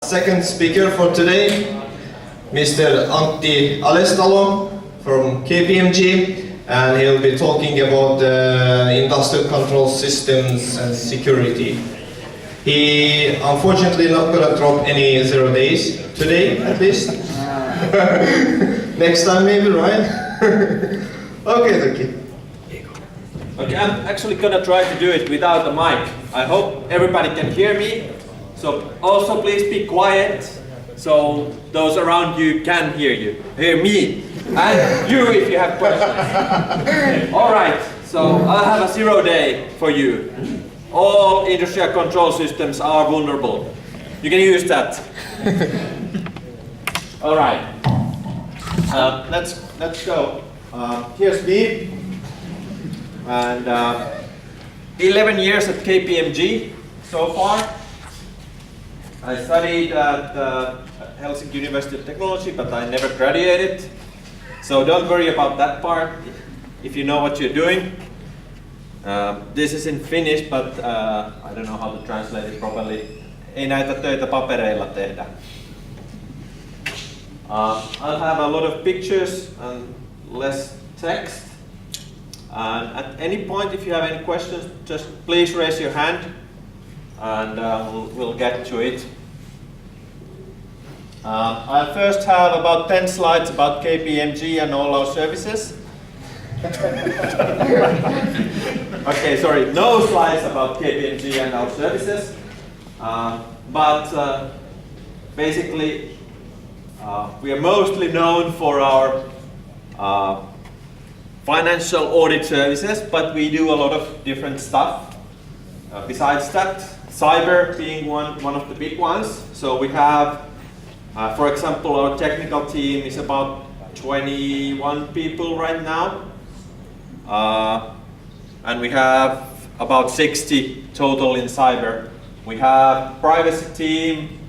second speaker for today, Mr. Antti Alestalo from KPMG, and he'll be talking about industrial control systems and security. He unfortunately not gonna drop any 0 days today, at least. Next time maybe, right? Okay, thank you. Okay, I'm actually gonna try to do it without a mic. I hope everybody can hear me. So also please be quiet, so those around you can hear me, and you if you have questions. All right, so I'll have a 0 day for you. All industrial control systems are vulnerable. You can use that. All right, let's go. Here's me, and 11 years at KPMG so far. I studied at Helsinki University of Technology, but I never graduated. So don't worry about that part if you know what you're doing. This is in Finnish, but I don't know how to translate it properly. Ei näitä töitä papereilla tehdä. I'll have a lot of pictures and less text. And at any point, if you have any questions, just please raise your hand, and we'll get to it. I first have about 10 slides about KPMG and all our services. Okay, sorry, no slides about KPMG and our services. But basically, we are mostly known for our financial audit services, but we do a lot of different stuff. Besides that, cyber being one of the big ones. So we have, for example, our technical team is about 21 people right now. And we have about 60 total in cyber. We have privacy team,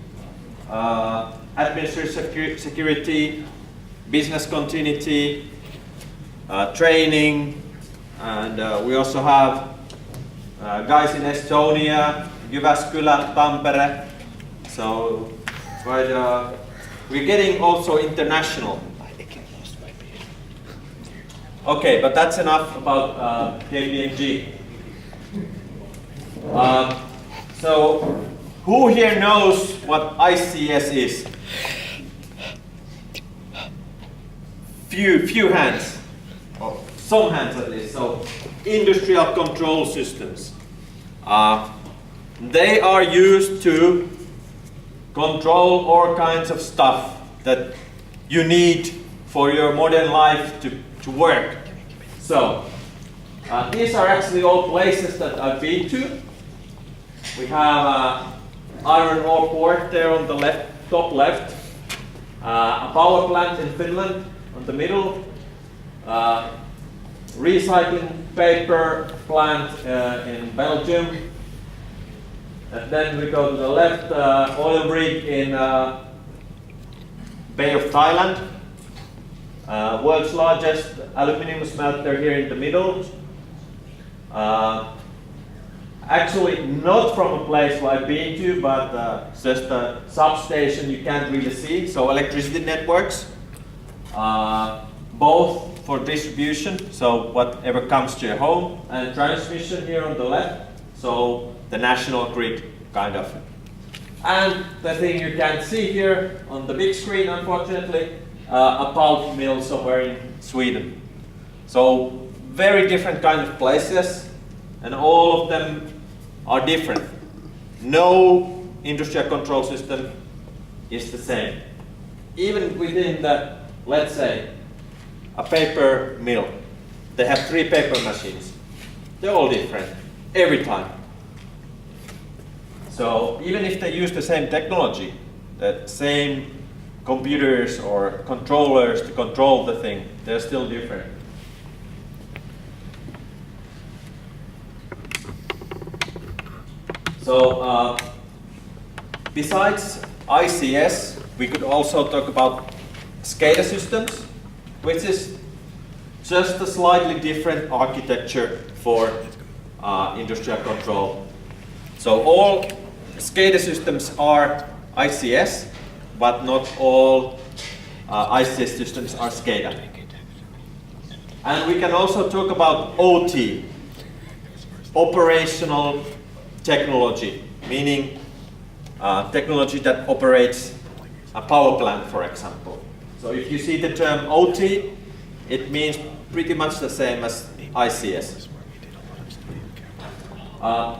administrative security, business continuity, training, and we also have guys in Estonia, Jyväskylä, Tampere. So we're getting also international. Okay, but that's enough about KPMG. So who here knows what ICS is? Few hands. Oh, some hands at least. So industrial control systems. They are used to control all kinds of stuff that you need for your modern life to work. So these are actually all places that I've been to. We have iron ore port there on the top left, a power plant in Finland on the middle, recycling paper plant in Belgium, and then we go to the left, oil rig in Bay of Thailand, world's largest aluminum smelter here in the middle. Actually not from a place where I've been to, but just a substation you can't really see, so electricity networks. Both for distribution, so whatever comes to your home, and transmission here on the left, so the national grid, kind of. And the thing you can't see here on the big screen, unfortunately, a pulp mill somewhere in Sweden. So very different kind of places, and all of them are different. No industrial control system is the same. Even within the, let's say, a paper mill, they have 3 paper machines. They're all different, every time. So even if they use the same technology, the same computers or controllers to control the thing, they're still different. So besides ICS, we could also talk about SCADA systems, which is just a slightly different architecture for industrial control. So all SCADA systems are ICS, but not all ICS systems are SCADA. And we can also talk about OT, operational technology, meaning technology that operates a power plant, for example. So if you see the term OT, it means pretty much the same as ICS.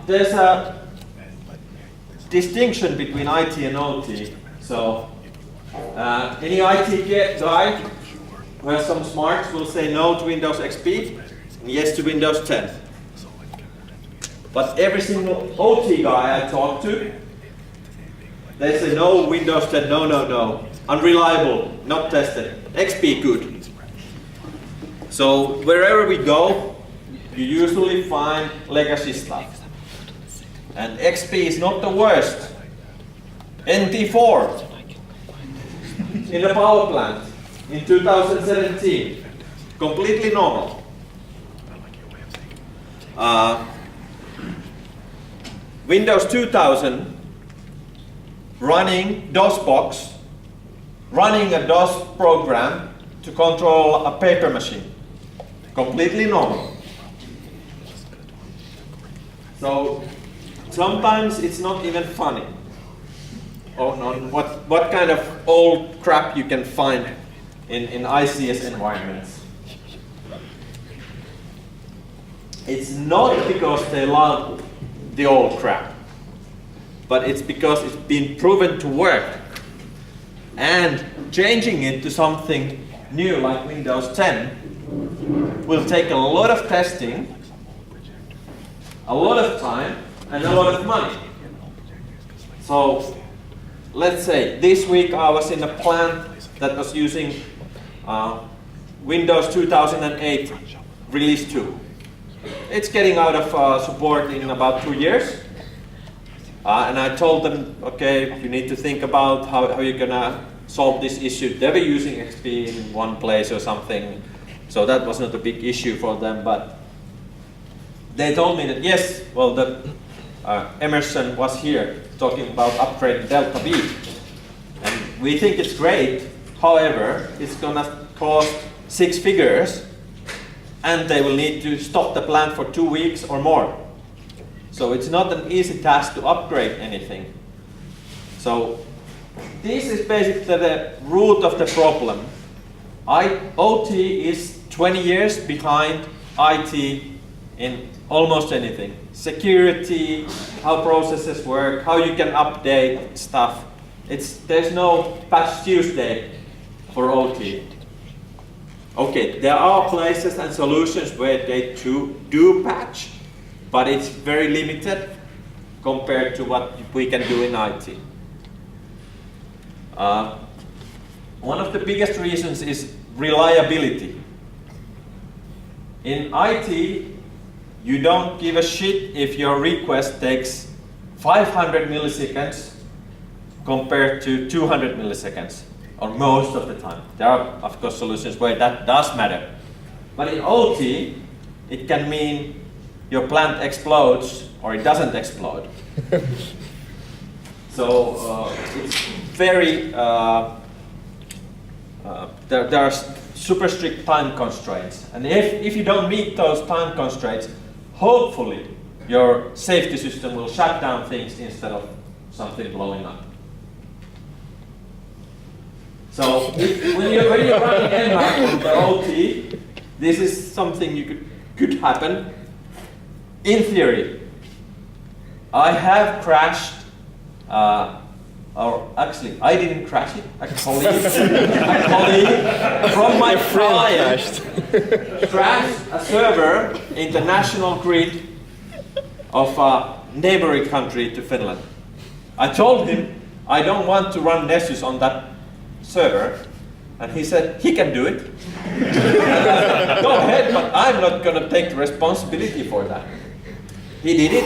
There's a distinction between IT and OT. So any IT guy who has some smarts will say no to Windows XP and yes to Windows 10. But every single OT guy I talk to, they say no, Windows 10, no, no, no. Unreliable, not tested. XP good. So wherever we go, you usually find legacy stuff. And XP is not the worst. NT4 in the power plant in 2017, completely normal. Windows 2000 running DOSBox, running a DOS program to control a paper machine. Completely normal. So sometimes it's not even funny on what kind of old crap you can find in ICS environments. It's not because they love the old crap, but it's because it's been proven to work. And changing it to something new like Windows 10 will take a lot of testing, a lot of time, and a lot of money. So let's say this week I was in a plant that was using Windows 2008 Release 2. It's getting out of support in about 2 years. And I told them, okay, you need to think about how you're gonna solve this issue. They were using XP in one place or something, so that was not a big issue for them, but they told me that yes, well, Emerson was here talking about upgrading Delta V, and we think it's great. However, it's gonna cost 6 figures, and they will need to stop the plant for 2 weeks or more. So it's not an easy task to upgrade anything. So this is basically the root of the problem. OT is 20 years behind IT in almost anything. Security, how processes work, how you can update stuff. There's no Patch Tuesday for OT. Okay, there are places and solutions where they do patch, but it's very limited compared to what we can do in IT. One of the biggest reasons is reliability. In IT, you don't give a shit if your request takes 500 milliseconds compared to 200 milliseconds, or most of the time. There are, of course, solutions where that does matter. But in OT, it can mean your plant explodes or it doesn't explode. So it's very, there are super strict time constraints. And if you don't meet those time constraints, hopefully your safety system will shut down things instead of something blowing up. So when you're running Nmap on the OT, this is something you could happen. In theory, I have crashed, or actually, I didn't crash it. A colleague from my client crashed a server in the national grid of a neighboring country to Finland. I told him I don't want to run Nessus on that server, and he said he can do it. Go ahead, but I'm not going to take the responsibility for that. He did it,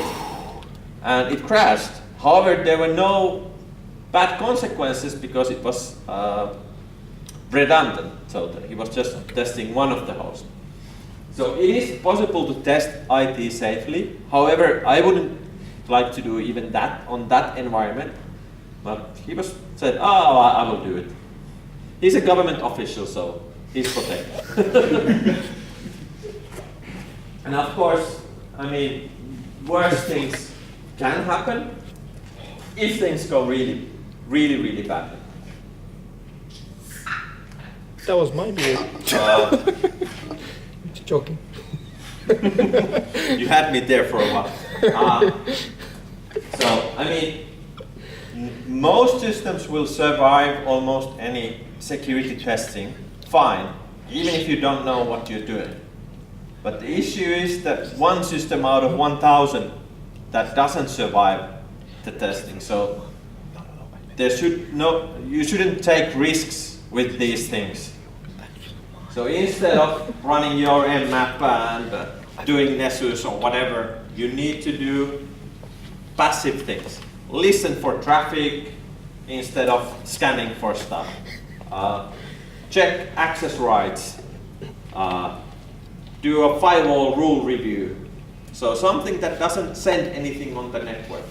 and it crashed. However, there were no bad consequences because it was redundant, so he was just testing one of the hosts. So it is possible to test IT safely. However, I wouldn't like to do even that on that environment. But he said, oh, I will do it. He's a government official, so he's protected. And of course, I mean, worse things can happen if things go really, really, really badly. That was my beer. Joking. You had me there for a while. So, I mean, most systems will survive almost any security testing fine, even if you don't know what you're doing. But the issue is that one system out of 1,000 that doesn't survive the testing. So you shouldn't take risks with these things. So instead of running your mmap and doing Nessus or whatever, you need to do passive things. Listen for traffic instead of scanning for stuff. Check access rights. Do a firewall rule review. So something that doesn't send anything on the network.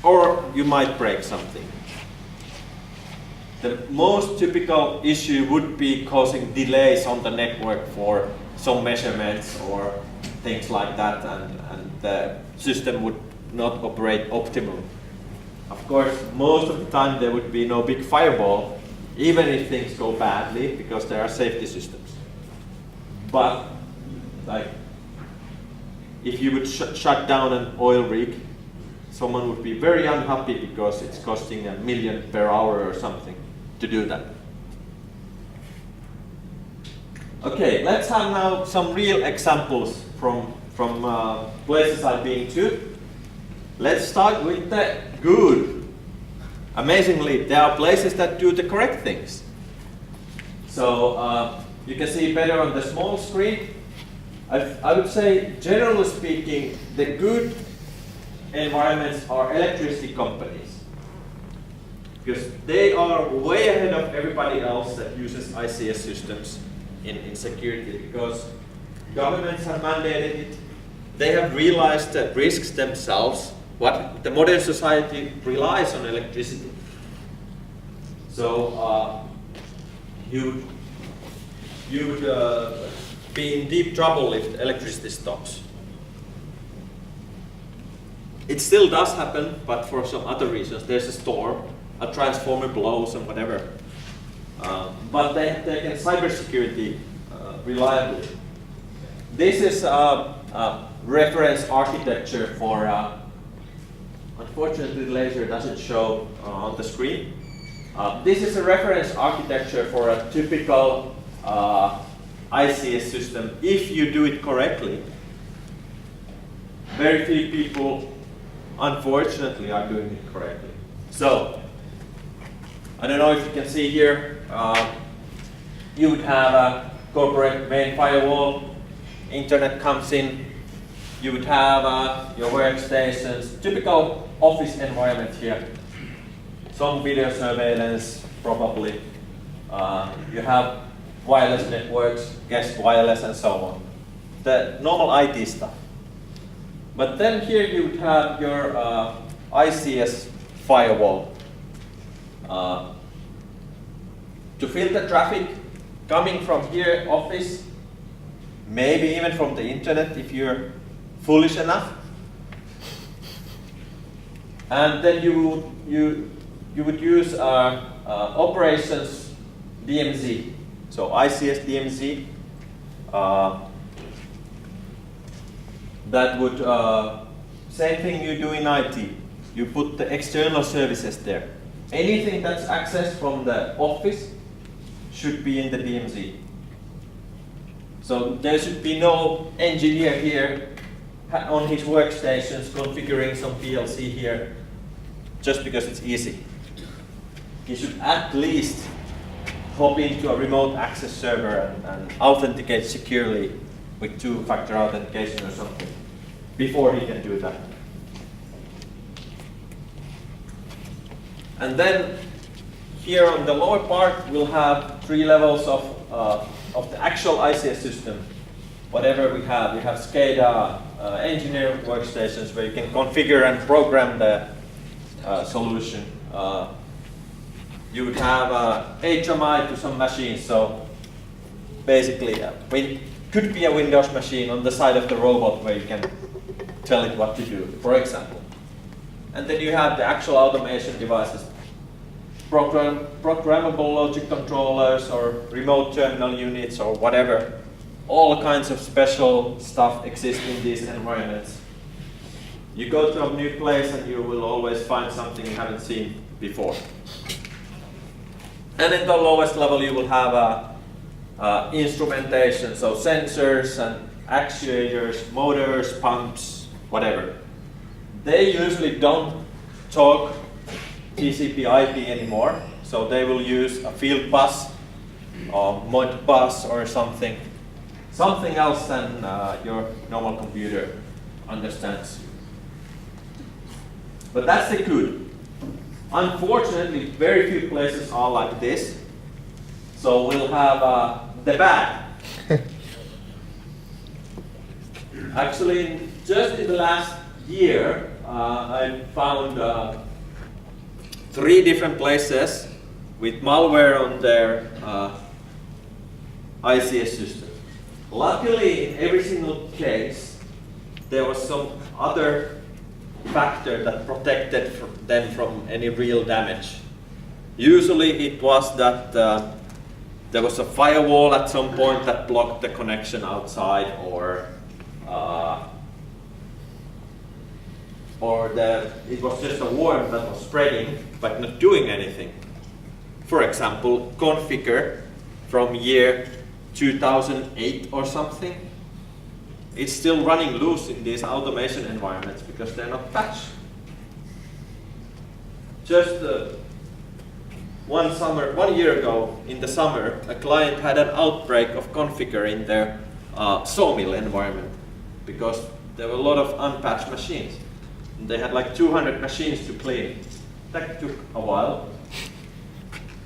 Or you might break something. The most typical issue would be causing delays on the network for some measurements or things like that, and the system would not operate optimally. Of course, most of the time there would be no big firewall, even if things go badly, because there are safety systems. But like, if you would shut down an oil rig, someone would be very unhappy because it's costing $1 million per hour or something to do that. Okay, let's have now some real examples from places I've been to. Let's start with the good. Amazingly, there are places that do the correct things. So you can see better on the small screen. I would say, generally speaking, the good environments are electricity companies, because they are way ahead of everybody else that uses ICS systems in security, because governments have mandated it. They have realized that risks themselves. What the modern society relies on electricity. So you would be in deep trouble if electricity stops. It still does happen, but for some other reasons. There's a storm, a transformer blows, and whatever. But they can cybersecurity reliably. This is a reference architecture for. Unfortunately, the laser doesn't show on the screen. This is a reference architecture for a typical ICS system. If you do it correctly, very few people, unfortunately, are doing it correctly. So, I don't know if you can see here, you would have a corporate main firewall, internet comes in, you would have your workstations, typical office environment here. Some video surveillance, probably. You have wireless networks, guest wireless, and so on. The normal IT stuff. But then here you would have your ICS firewall. To filter traffic coming from here, office, maybe even from the internet if you're foolish enough. And then you would use operations DMZ, so ICS DMZ. That would same thing you do in IT. You put the external services there. Anything that's accessed from the office should be in the DMZ. So there should be no engineer here on his workstations configuring some PLC here just because it's easy. He should at least hop into a remote access server and authenticate securely with two-factor authentication or something before he can do that. And then here on the lower part we'll have 3 levels of the actual ICS system. Whatever we have SCADA, engineer workstations where you can configure and program the solution. You would have HMI to some machines, so basically it could be a Windows machine on the side of the robot where you can tell it what to do, for example. And then you have the actual automation devices, programmable logic controllers or remote terminal units or whatever. All kinds of special stuff exist in these environments. You go to a new place and you will always find something you haven't seen before. And at the lowest level you will have instrumentation, so sensors and actuators, motors, pumps, whatever. They usually don't talk TCP/IP anymore, so they will use a field bus or mod bus or something else than your normal computer understands. But that's the good. Unfortunately, very few places are like this, so we'll have the bad. Actually, just in the last year, I found 3 different places with malware on their ICS system. Luckily, in every single case, there was some other factor that protected them from any real damage. Usually it was that there was a firewall at some point that blocked the connection outside, or it was just a worm that was spreading but not doing anything. For example, Configure from year 2008 or something. It's still running loose in these automation environments because they're not patched. Just 1 year ago in the summer, a client had an outbreak of Configure in their sawmill environment because there were a lot of unpatched machines. And they had like 200 machines to clean. That took a while.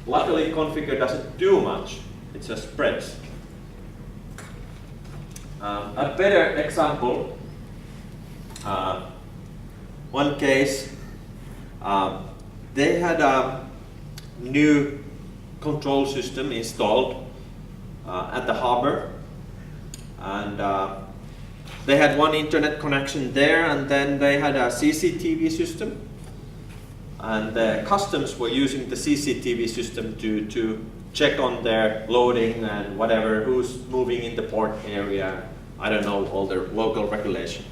Luckily, Configure doesn't do much. It just spreads. A better example, one case, they had a new control system installed at the harbor, and they had one internet connection there, and then they had a CCTV system, and the customs were using the CCTV system to check on their loading and whatever, who's moving in the port area, I don't know, all their local regulation.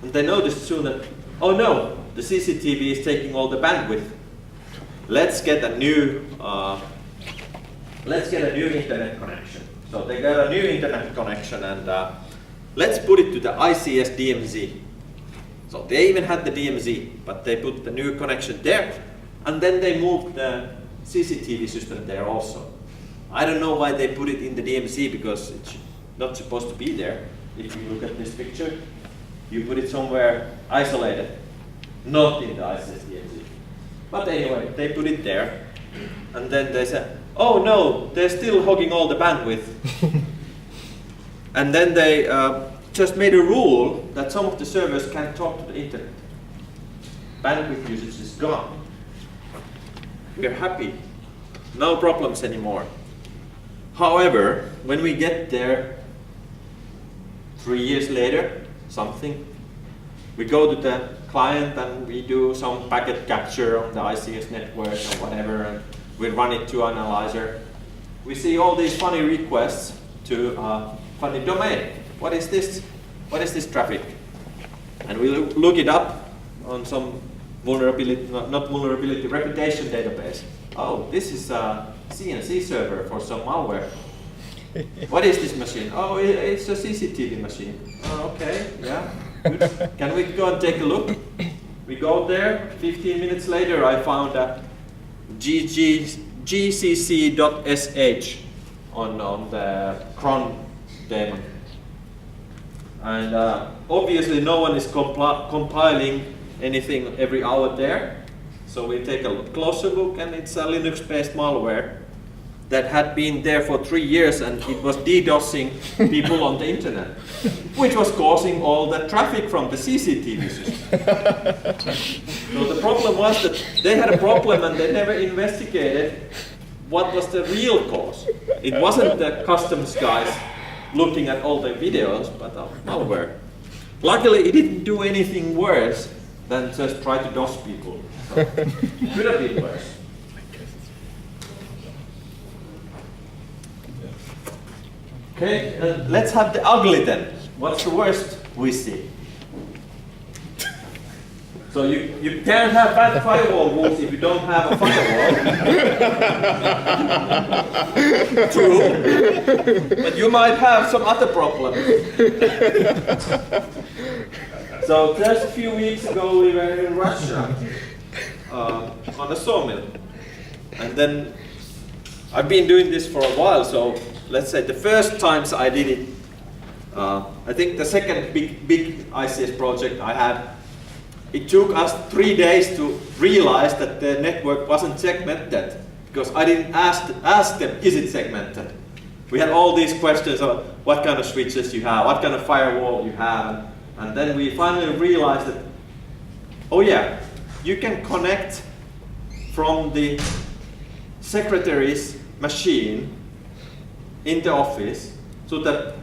And they noticed soon that, oh no, the CCTV is taking all the bandwidth. Let's get a new internet connection. So they got a new internet connection, and let's put it to the ICS DMZ. So they even had the DMZ, but they put the new connection there, and then they moved the CCTV system there also. I don't know why they put it in the DMZ, because it's not supposed to be there. If you look at this picture, you put it somewhere isolated, not in the ICS DMZ. But anyway, they put it there, and then they said, oh no, they're still hogging all the bandwidth. And then they just made a rule that some of the servers can't talk to the internet. Bandwidth usage is gone. We're happy. No problems anymore. However, when we get there 3 years later, we go to the client and we do some packet capture on the ICS network or whatever, and we run it to analyzer. We see all these funny requests to funny domain. What is this? What is this traffic? And we look it up on some vulnerability, not vulnerability, reputation database. Oh, this is a CNC server for some malware. What is this machine? Oh, it's a CCTV machine. Oh, okay, yeah, good. Can we go and take a look? We go there, 15 minutes later I found a gcc.sh on the cron daemon. And obviously no one is compiling anything every hour there. So we take a closer look, and it's a Linux-based malware. that had been there for 3 years, and it was DDoSing people on the internet, which was causing all the traffic from the CCTV system. So the problem was that they had a problem and they never investigated what was the real cause. It wasn't the customs guys looking at all the videos, but malware. Luckily, it didn't do anything worse than just try to DOS people. So, it could have been worse. Okay, let's have the ugly then. What's the worst we see? So you can't have bad firewall rules if you don't have a firewall. True, but you might have some other problems. So just a few weeks ago we were in Russia on a sawmill. And then I've been doing this for a while, so let's say the first times I did it, I think the second big ICS project I had, it took us 3 days to realize that the network wasn't segmented, because I didn't ask them, is it segmented? We had all these questions of what kind of switches you have, what kind of firewall you have, and then we finally realized that, oh yeah, you can connect from the secretary's machine in the office to the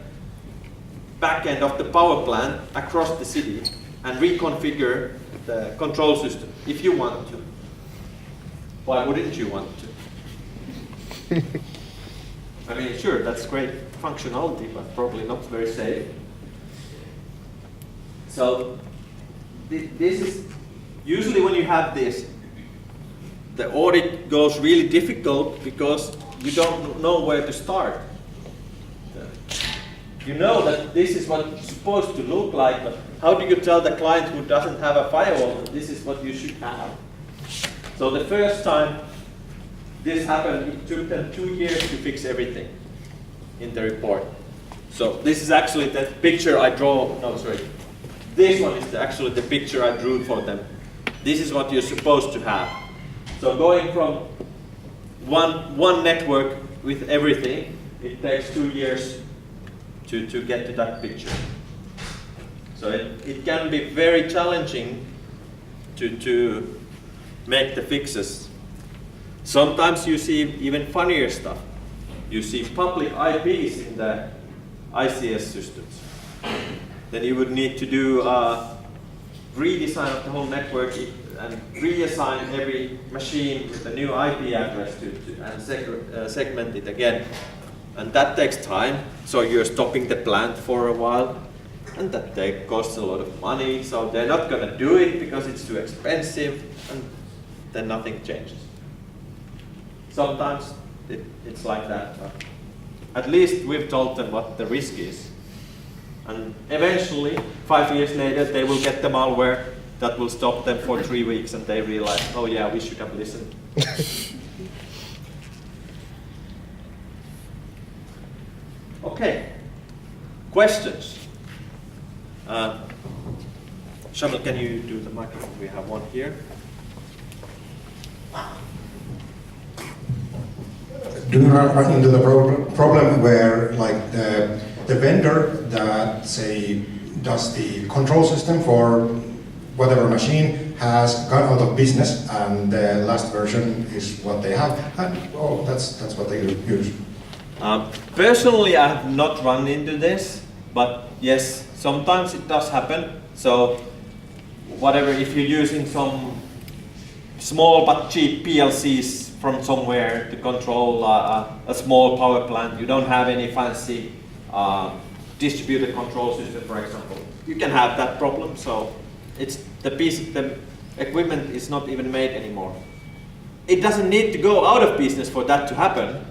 back end of the power plant across the city and reconfigure the control system if you want to. Why wouldn't you want to? I mean, sure, that's great functionality, but probably not very safe. So this is usually when you have this, the audit goes really difficult because you don't know where to start. You know that this is what it's supposed to look like, but how do you tell the client who doesn't have a firewall that this is what you should have? So the first time this happened, it took them 2 years to fix everything in the report. So this is actually the picture I draw, no sorry. This one is actually the picture I drew for them. This is what you're supposed to have. So going from one network with everything, it takes 2 years to get to that picture. So it can be very challenging to make the fixes. Sometimes you see even funnier stuff. You see public IPs in the ICS systems. Then you would need to do a redesign of the whole network and reassign every machine with a new IP address and segment it again. And that takes time, so you're stopping the plant for a while, and that costs a lot of money, so they're not going to do it because it's too expensive, and then nothing changes. Sometimes it's like that, but at least we've told them what the risk is. And eventually, 5 years later, they will get the malware that will stop them for 3 weeks, and they realize, oh yeah, we should have listened. Okay, questions? Shamil, can you do the microphone? We have one here. Do you run into the problem where, like, the vendor that, say, does the control system for whatever machine has gone out of business, and the last version is what they have, and oh, that's what they use? Personally, I have not run into this, but yes, sometimes it does happen. So, whatever, if you're using some small but cheap PLCs from somewhere to control a small power plant, you don't have any fancy distributed control system, for example, you can have that problem. So, it's the equipment is not even made anymore. It doesn't need to go out of business for that to happen.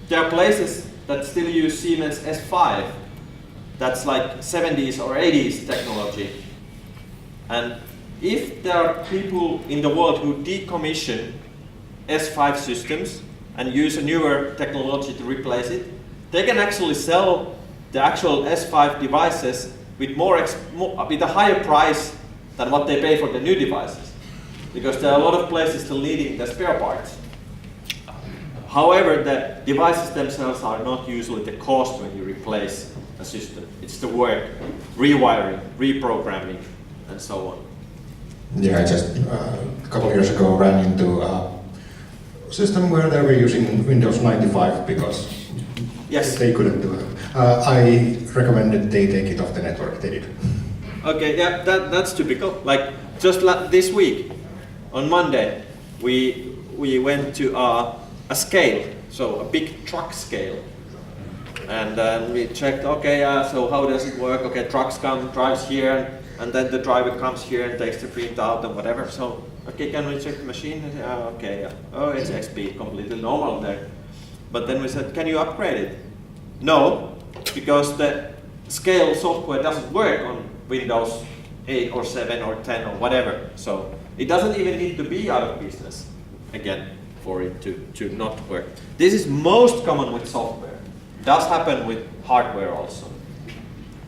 There are places that still use Siemens S5. That's like 70s or 80s technology. And if there are people in the world who decommission S5 systems and use a newer technology to replace it, they can actually sell the actual S5 devices with with a higher price than what they pay for the new devices. Because there are a lot of places still needing the spare parts. However, the devices themselves are not usually the cost when you replace a system. It's the work, rewiring, reprogramming, and so on. Yeah, I just a couple of years ago ran into a system where they were using Windows 95 because Yes. they couldn't do it. I recommended they take it off the network. They did. Okay, yeah, that's typical. Like just this week, on Monday, we went to a scale, so a big truck scale, and then we checked. Okay, so how does it work? Okay, trucks come, drives here, and then the driver comes here and takes the print out and whatever. So okay, can we check the machine? Okay, yeah. Oh, it's XP, completely normal there. But then we said, can you upgrade it? No, because the scale software doesn't work on Windows 8 or 7 or 10 or whatever. So it doesn't even need to be out of business again for it to not work. This is most common with software. It does happen with hardware also.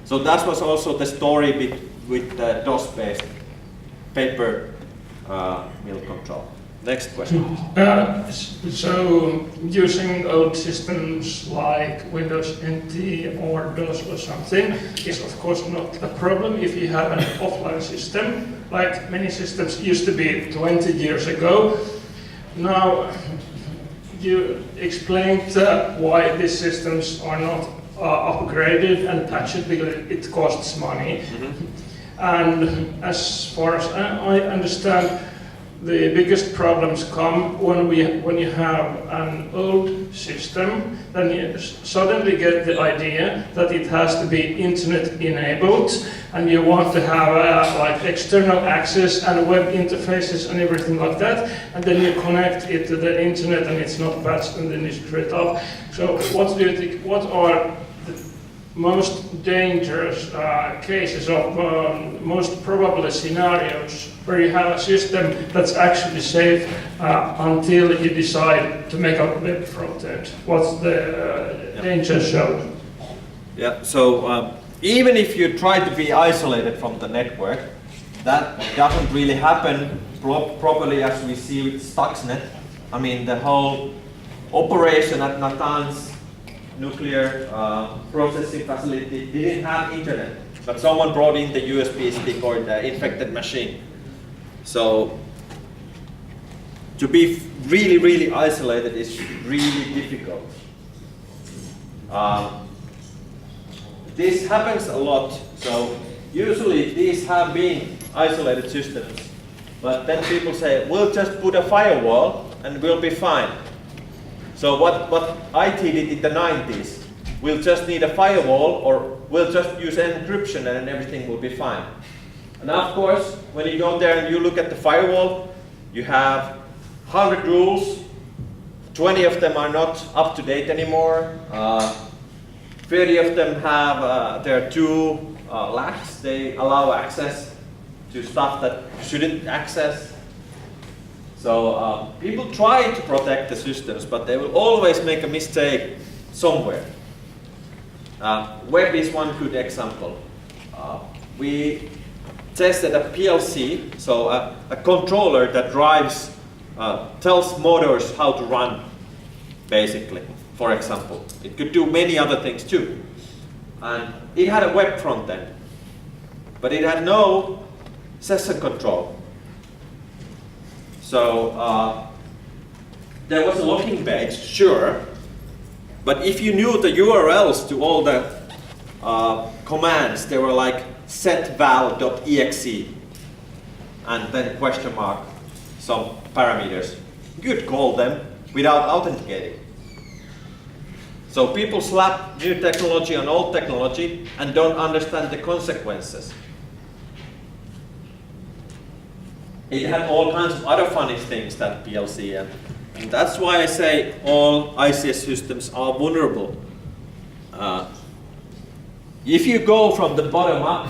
So that was also the story with the DOS-based paper mill control. Next question. So using old systems like Windows NT or DOS or something is of course not a problem if you have an offline system, like many systems used to be 20 years ago. Now, you explained why these systems are not upgraded and patched because it costs money. And as far as I understand, the biggest problems come when you have an old system, then you suddenly get the idea that it has to be internet enabled, and you want to have like external access and web interfaces and everything like that, and then you connect it to the internet and it's not patched and then you screw it up. So what do you think? What are the most dangerous cases of most probable scenarios where you have a system that's actually safe until you decide to make a web front end? What's the danger zone? Yeah, so even if you try to be isolated from the network, that doesn't really happen properly as we see with Stuxnet. I mean, the whole operation at Natanz nuclear processing facility didn't have internet, but someone brought in the USB stick or the infected machine. So to be really, really isolated is really difficult. This happens a lot. So usually these have been isolated systems, but then people say, we'll just put a firewall and we'll be fine. So what IT did in the 90s, we'll just need a firewall or we'll just use encryption and everything will be fine. And of course, when you go there and you look at the firewall, you have 100 rules, 20 of them are not up to date anymore, 30 of them have, there are too lax, they allow access to stuff that you shouldn't access. So people try to protect the systems, but they will always make a mistake somewhere. Web is one good example. We tested a PLC, so a controller that drives, tells motors how to run, basically, for example. It could do many other things too. And it had a web front end, but it had no session control. So there was a login page, sure, but if you knew the URLs to all the commands, they were like setval.exe and then question mark some parameters. You could call them without authenticating. So people slap new technology on old technology and don't understand the consequences. It had all kinds of other funny things, that PLC, and that's why I say all ICS systems are vulnerable. If you go from the bottom up,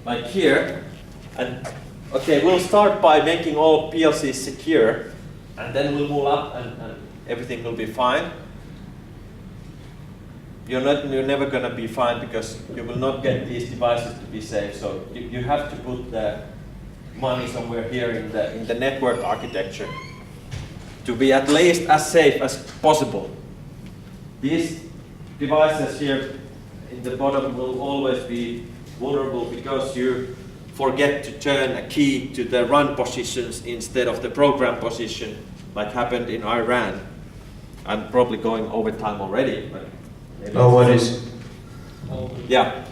like here, and okay, we'll start by making all PLCs secure, and then we'll move up and everything will be fine. You're never going to be fine because you will not get these devices to be safe. So you have to put the money somewhere here in the network architecture. to be at least as safe as possible. These devices here in the bottom will always be vulnerable because you forget to turn a key to the run positions instead of the program position, like happened in Iran. I'm probably going over time already, but maybe No worries. yeah,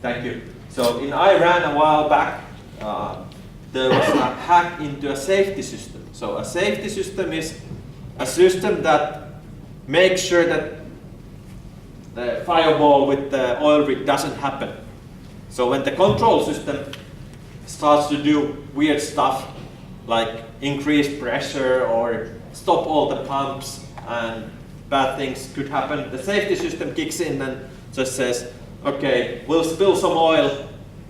thank you. So in Iran a while back, there was a hack into a safety system. So a safety system is a system that makes sure that the fireball with the oil rig doesn't happen. So when the control system starts to do weird stuff, like increase pressure or stop all the pumps and bad things could happen, the safety system kicks in and just says, okay, we'll spill some oil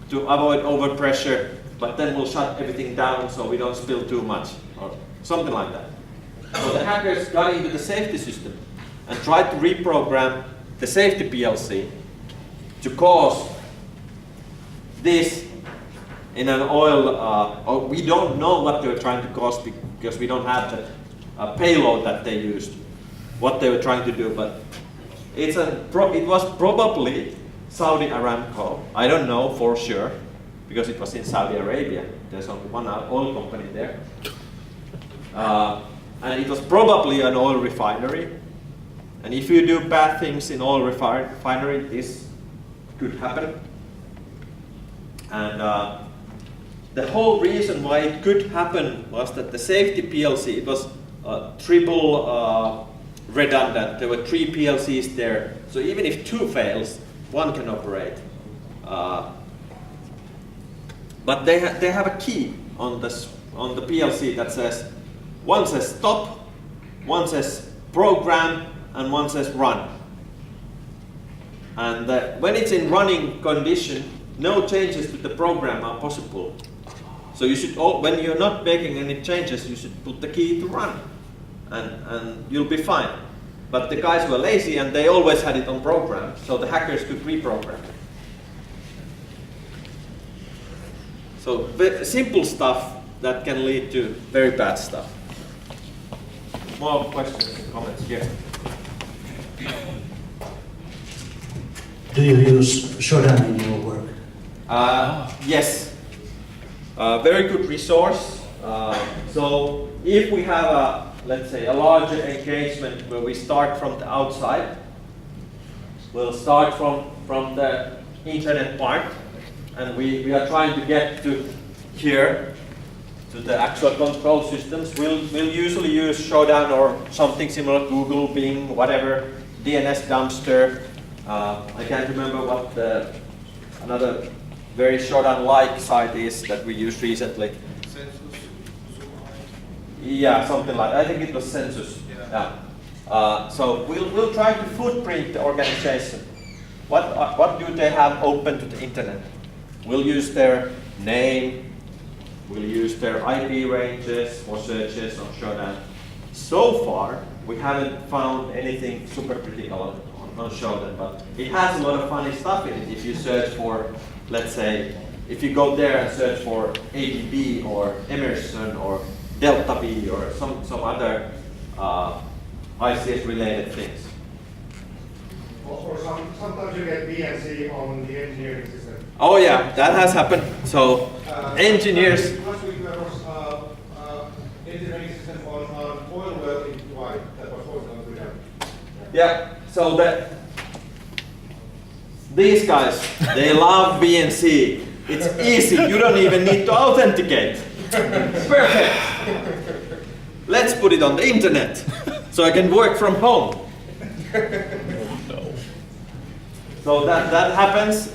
to avoid overpressure, but then we'll shut everything down so we don't spill too much, or something like that. So the hackers got into the safety system and tried to reprogram the safety PLC to cause this in an oil, we don't know what they were trying to cause because we don't have the payload that they used, what they were trying to do, but it was probably Saudi Aramco. I don't know for sure because it was in Saudi Arabia. There's only one oil company there. And it was probably an oil refinery. And if you do bad things in oil refinery, this could happen. And the whole reason why it could happen was that the safety PLC, it was triple redundant. There were 3 PLCs there. So even if 2 fails, 1 can operate. But they have a key on the PLC that says, one says stop, one says program, and one says run. And when it's in running condition, no changes to the program are possible. So you should, when you're not making any changes, you should put the key to run, and you'll be fine. But the guys were lazy and they always had it on program, so the hackers could reprogram it. So simple stuff that can lead to very bad stuff. More questions and comments here. Do you use Shodan in your work? Yes. Very good resource. So if we have let's say a larger engagement where we start from the outside, we'll start from the internet part, and we are trying to get to here, to the actual control systems. We'll usually use Shodan or something similar, Google, Bing, whatever, DNS dumpster. I can't remember what another very Shodan-like site is that we used recently. Yeah, something like that. I think it was Census. Yeah. So we'll try to footprint the organization. What do they have open to the internet? We'll use their name. We'll use their IP ranges for searches on Shodan. So far, we haven't found anything super critical on Shodan, but it has a lot of funny stuff in it. If you search for, let's say, if you go there and search for ADB or Emerson or Delta V or some other ICS related things. Or sometimes you get BNC on the engineering system. Oh yeah, that has happened. So engineers. Last week there was engineering system on oil well in Kuwait that was also not good. Yeah. So these guys, they love BNC. It's easy. You don't even need to authenticate. Perfect. Let's put it on the internet so I can work from home. So that happens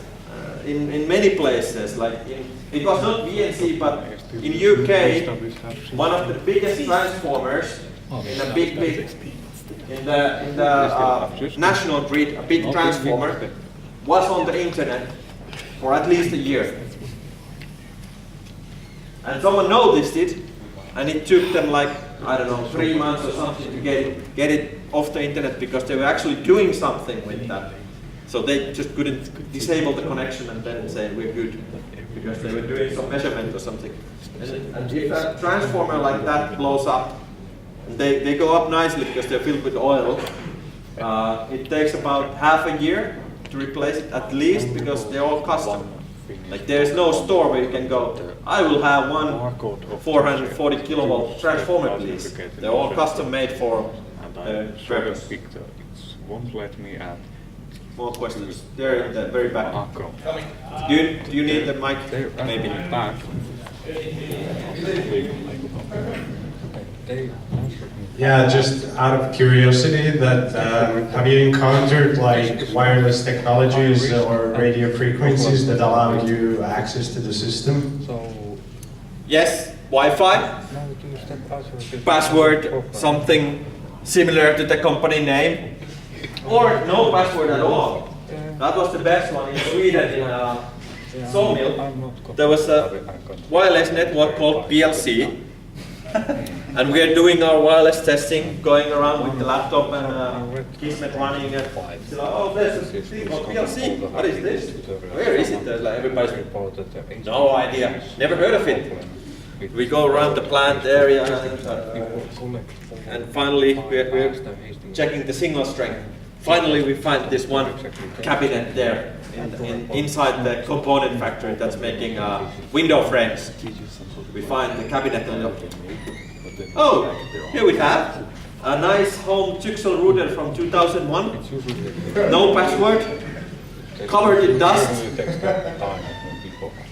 in many places. Like it was not VNC, but in UK, one of the biggest transformers in a big in the national grid, a big transformer was on the internet for at least a year. And someone noticed it, and it took them like, I don't know, 3 months or something to get it off the internet because they were actually doing something with that. So they just couldn't disable the connection and then say we're good because they were doing some measurement or something. And if a transformer like that blows up, And they go up nicely because they're filled with oil. It takes about half a year to replace it at least because they're all custom. Like there's no store where you can go, I will have one 440 kilovolt transformer please. They're all custom made for purpose. It won't let me add. More questions. They're in the very back. Do you need the mic? Maybe. Back. Yeah, just out of curiosity, that have you encountered like wireless technologies or radio frequencies that allow you access to the system? Yes, Wi-Fi. Password, something similar to the company name. Or no password at all. That was the best one in Sweden in a sawmill. There was a wireless network called PLC. And we are doing our wireless testing, going around with the laptop and Kismet running. And oh, there's a thing called PLC. What is this? Where is it? Like everybody's no idea. Never heard of it. We go around the plant area and finally we're checking the signal strength. Finally, we find this one cabinet there inside the component factory that's making window frames. We find the cabinet and oh, here we have a nice home Tyxel router from 2001. No password, covered in dust.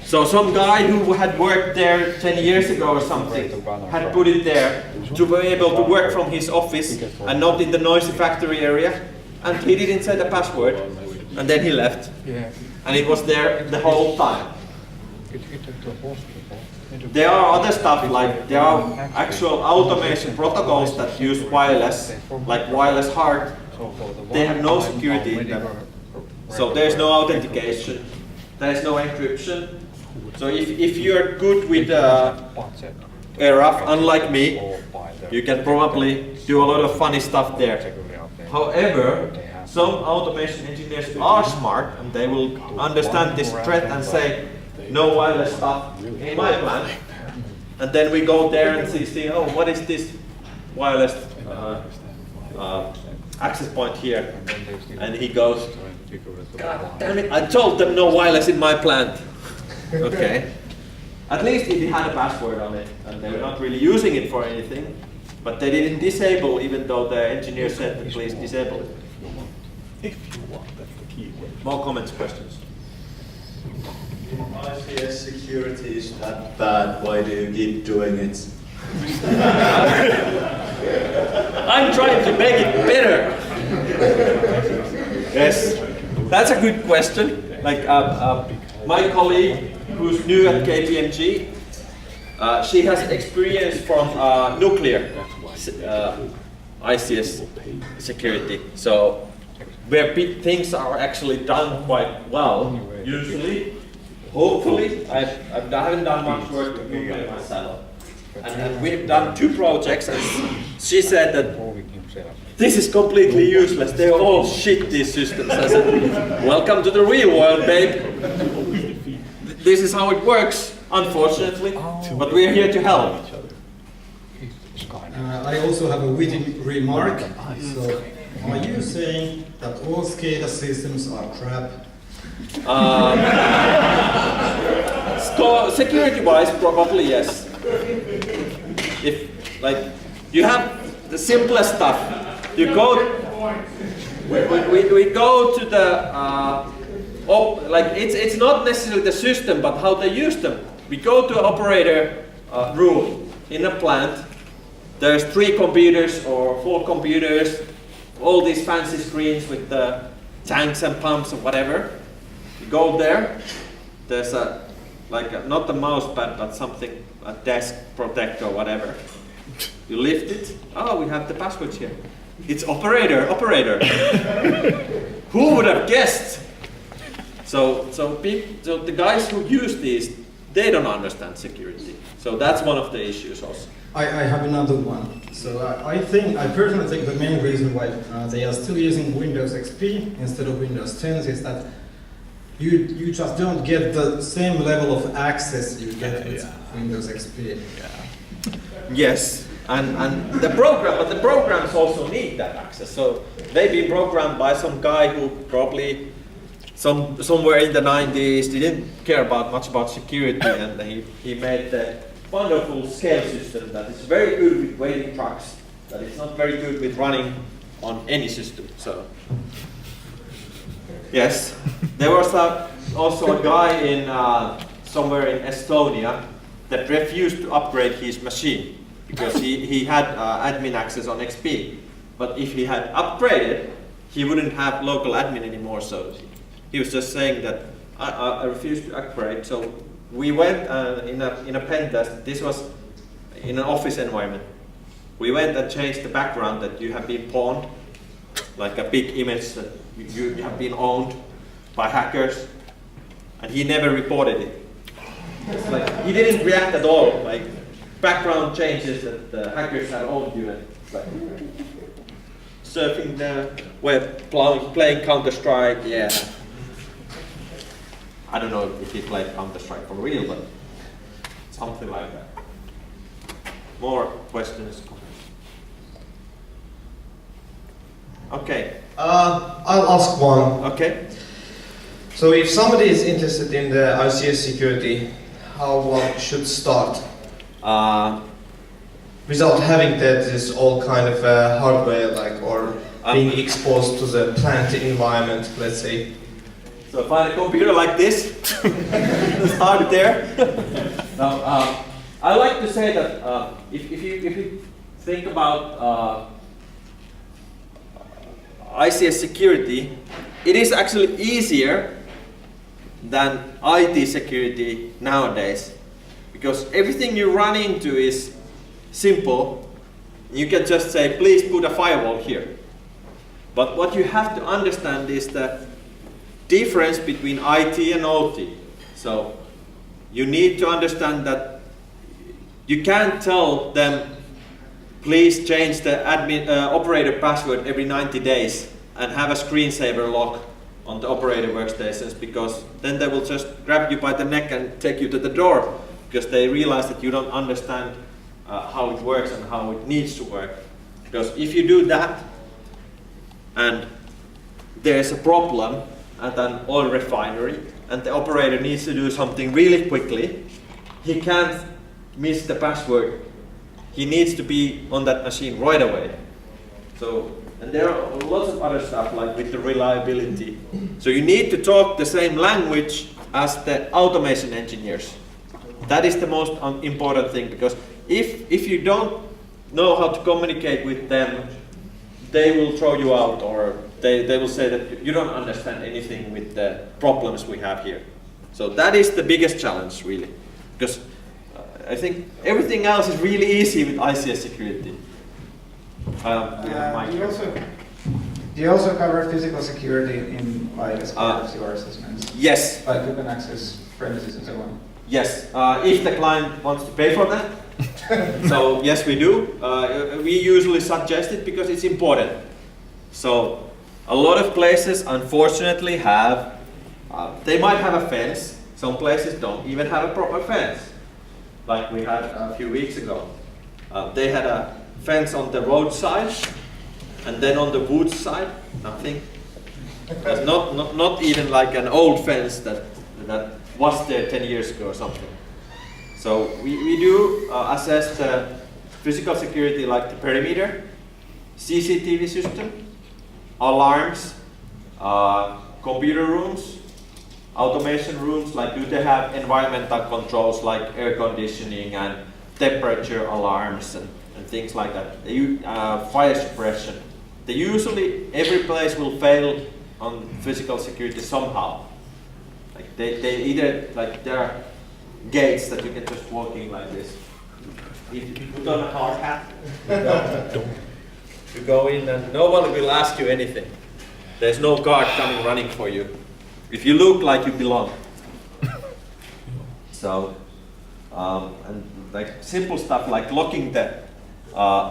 So some guy who had worked there 10 years ago or something had put it there to be able to work from his office and not in the noisy factory area. And he didn't say the password, and then he left. And it was there the whole time. There are other stuff, like there are actual automation protocols that use wireless, like wireless HART. They have no security in them. So there's no authentication, there's no encryption. So if you're good with RF, unlike me, you can probably do a lot of funny stuff there. However, some automation engineers are smart and they will understand this threat and say, no wireless stuff in my plant. And then we go there and see, oh, what is this wireless access point here? And he goes, God damn it, I told them no wireless in my plant. Okay. At least it had a password on it and they were not really using it for anything. But they didn't disable, even though the engineer said that please disable it. If you want, that's the key word. More comments, questions? If ICS security is that bad, why do you keep doing it? I'm trying to make it better. Yes, that's a good question. Like my colleague, who's new at KPMG, she has experience from nuclear ICS security. So where things are actually done quite well, usually. Hopefully, I haven't done much work with nuclear myself. And we've done 2 projects, and she said that this is completely useless. They're all shit, these systems. I said, welcome to the real world, babe. This is how it works, unfortunately, but we're here to help. I also have a witty remark. So, are you saying that all SCADA systems are crap? Security-wise, probably yes. If like you have the simplest stuff, you go. We go to the like it's not necessarily the system, but how they use them. We go to an operator room in a plant. There's 3 computers or 4 computers, all these fancy screens with the tanks and pumps and whatever. You go there. There's not a mouse pad, but something, a desk protector or whatever. You lift it. Oh, we have the passwords here. It's operator. Who would have guessed? So the guys who use these, they don't understand security. So that's one of the issues also. I have another one. So I personally think the main reason why they are still using Windows XP instead of Windows 10 is that you just don't get the same level of access you get with Windows XP. Yes, And the programs also need that access. So they've been programmed by some guy who probably somewhere in the 90s didn't care much about security, and he made the wonderful scale system that is very good with waiting trucks, that is not very good with running on any system. So yes, there was also a guy in somewhere in Estonia that refused to upgrade his machine because he had admin access on XP. But if he had upgraded, he wouldn't have local admin anymore. So he was just saying that I refused to upgrade. So we went in a pen test. This was in an office environment. We went and changed the background that you have been pawned, like a big image that you have been owned by hackers, and he never reported it. It's like he didn't react at all. Like background changes that the hackers had owned you, and it's like surfing the web, playing Counter-Strike. Yeah, I don't know if he played Counter-Strike for real, but something like that. More questions? Okay. I'll ask one. Okay. So if somebody is interested in the ICS security, how one should start? Without having this all kind of hardware, like, or being exposed to the plant environment, let's say. So find a computer like this, start there. Now, I like to say that if you think about ICS security, it is actually easier than IT security nowadays, because everything you run into is simple. You can just say, please put a firewall here. But what you have to understand is the difference between IT and OT. So you need to understand that you can't tell them, please change the operator password every 90 days and have a screensaver lock on the operator workstations, because then they will just grab you by the neck and take you to the door, because they realize that you don't understand how it works and how it needs to work. Because if you do that and there's a problem at an oil refinery and the operator needs to do something really quickly, he can't miss the password. He needs to be on that machine right away. So, and there are lots of other stuff like with the reliability. So you need to talk the same language as the automation engineers. That is the most important thing, because if you don't know how to communicate with them, they will throw you out, or they will say that you don't understand anything with the problems we have here. So that is the biggest challenge, really, because I think everything else is really easy with ICS security. Do you also cover physical security in, like, as part of your assessments? Yes. Like who can access premises and so on? Yes, if the client wants to pay for that. So yes, we do. We usually suggest it because it's important. So a lot of places, unfortunately, have, they might have a fence. Some places don't even have a proper fence. Like we had a few weeks ago. They had a fence on the roadside, and then on the woods side, nothing. There's not even like an old fence that was there 10 years ago or something. So we do assess the physical security, like the perimeter, CCTV system, alarms, computer rooms, automation rooms, like do they have environmental controls like air conditioning and temperature alarms and things like that. They use fire suppression. Usually every place will fail on physical security somehow. Like they either, like there are gates that you can just walk in like this. If you put on a hard hat, you go in and no one will ask you anything. There's no guard coming running for you. If you look like you belong. So, and like simple stuff like locking the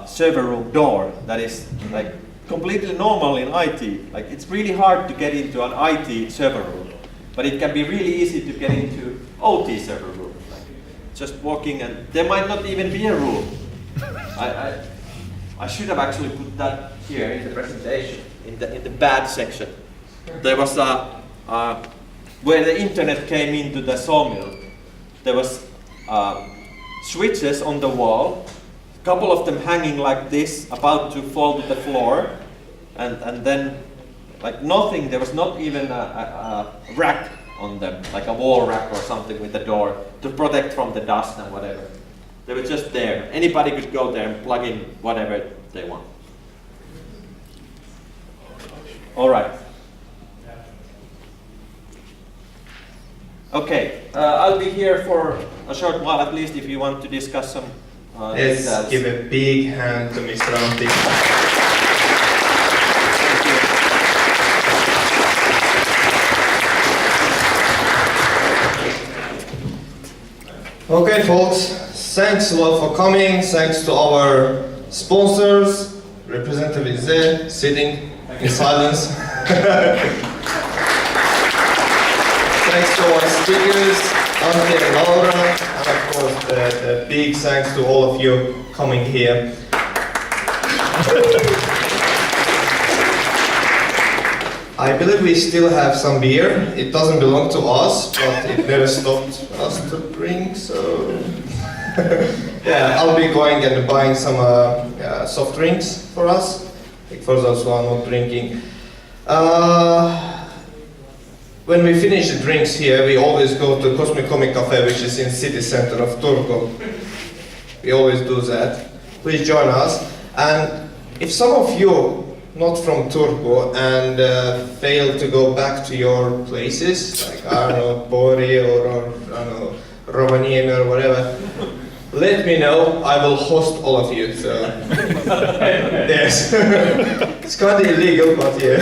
server room door, that is like completely normal in IT. Like it's really hard to get into an IT server room, but it can be really easy to get into OT server room. Like just walking, and there might not even be a room. I should have actually put that here in the presentation, in the bad section. There was where the internet came into the sawmill, there was switches on the wall, a couple of them hanging like this, about to fall to the floor, and then like nothing, there was not even a rack on them, like a wall rack or something with the door to protect from the dust and whatever. They were just there. Anybody could go there and plug in whatever they want. All right. Okay, I'll be here for a short while at least if you want to discuss some Let's details. give a big hand to Mr. Antti. Okay, folks, thanks a lot for coming. Thanks to our sponsors. Representative is there, sitting in silence. Thanks to our speakers, Antti and Laura, and of course the big thanks to all of you coming here. I believe we still have some beer. It doesn't belong to us, but it never stopped us to drink, so... yeah, I'll be going and buying some soft drinks for us, for those who are not drinking. When we finish the drinks here, we always go to Cosmic Comic Cafe, which is in city center of Turku. We always do that. Please join us. And if some of you not from Turku and fail to go back to your places, like I don't know, Pori or I don't know, Rovaniemi or whatever, let me know. I will host all of you. So yes, it's kind of illegal, but yeah.